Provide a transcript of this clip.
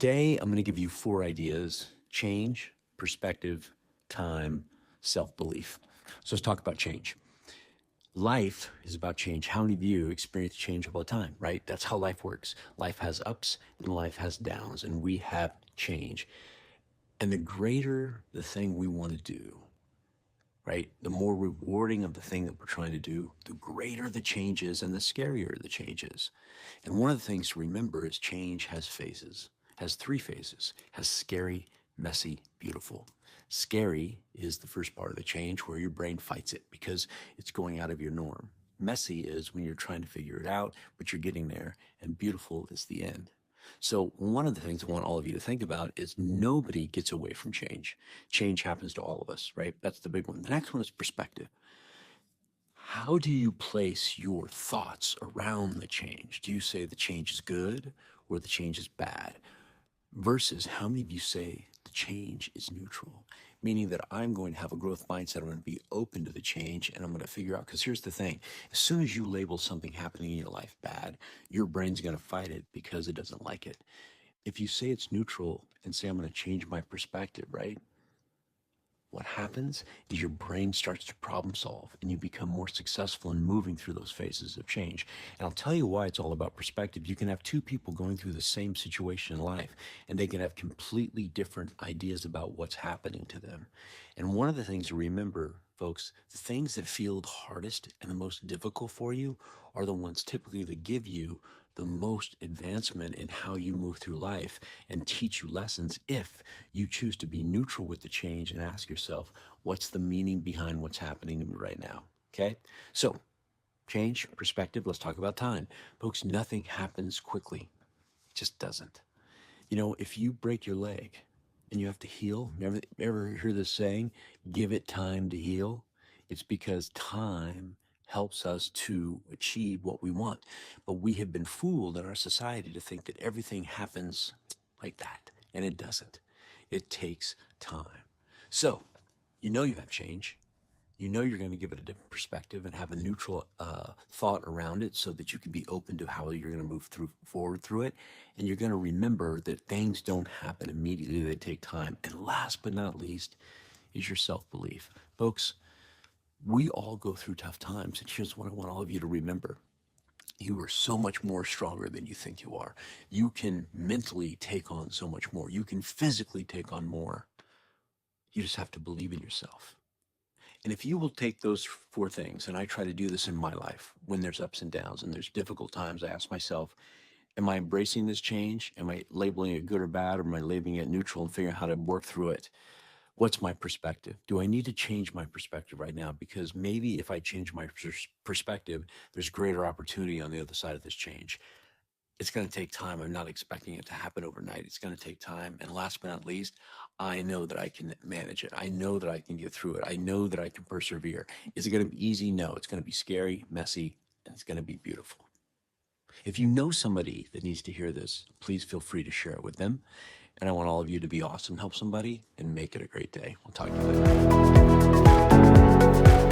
Today, I'm going to give you 4 ideas: change, perspective, time, self-belief. So let's talk about change. Life is about change. How many of you experience change all the time, right? That's how life works. Life has ups and life has downs, and we have change. And the greater the thing we want to do, right, the more rewarding of the thing that we're trying to do, the greater the change is and the scarier the change is. And one of the things to remember is change has phases, has 3 phases, has scary, messy, beautiful. Scary is the first part of the change where your brain fights it because it's going out of your norm. Messy is when you're trying to figure it out, but you're getting there. And beautiful is the end. So one of the things I want all of you to think about is nobody gets away from change. Change happens to all of us, right? That's the big one. The next one is perspective. How do you place your thoughts around the change? Do you say the change is good or the change is bad? Versus how many of you say the change is neutral, meaning that I'm going to have a growth mindset. I'm going to be open to the change and I'm going to figure out, because here's the thing. As soon as you label something happening in your life bad, your brain's going to fight it because it doesn't like it. If you say it's neutral and say, I'm going to change my perspective, right? What happens is your brain starts to problem solve and you become more successful in moving through those phases of change. And I'll tell you why it's all about perspective. You can have 2 people going through the same situation in life and they can have completely different ideas about what's happening to them. And one of the things to remember, folks, the things that feel the hardest and the most difficult for you are the ones typically that give you the most advancement in how you move through life and teach you lessons if you choose to be neutral with the change and ask yourself, what's the meaning behind what's happening to me right now? Okay. So change, perspective. Let's talk about time. Folks, nothing happens quickly. It just doesn't. You know, if you break your leg and you have to heal, ever hear this saying, give it time to heal? It's because time helps us to achieve what we want. But we have been fooled in our society to think that everything happens like that, and it doesn't. It takes time. So, you know you have change. You know you're going to give it a different perspective and have a neutral thought around it so that you can be open to how you're going to move forward through it. And you're going to remember that things don't happen immediately. They take time. And last but not least is your self-belief. Folks, we all go through tough times. And here's what I want all of you to remember. You are so much more stronger than you think you are. You can mentally take on so much more. You can physically take on more. You just have to believe in yourself. And if you will take those 4 things, and I try to do this in my life, when there's ups and downs and there's difficult times, I ask myself, am I embracing this change? Am I labeling it good or bad? Or am I labeling it neutral and figuring out how to work through it? What's my perspective? Do I need to change my perspective right now? Because maybe if I change my perspective, there's greater opportunity on the other side of this change. It's going to take time. I'm not expecting it to happen overnight. It's going to take time. And last but not least, I know that I can manage it. I know that I can get through it. I know that I can persevere. Is it going to be easy? No. It's going to be scary, messy, and it's going to be beautiful. If you know somebody that needs to hear this, please feel free to share it with them. And I want all of you to be awesome, help somebody, and make it a great day. We'll talk to you later.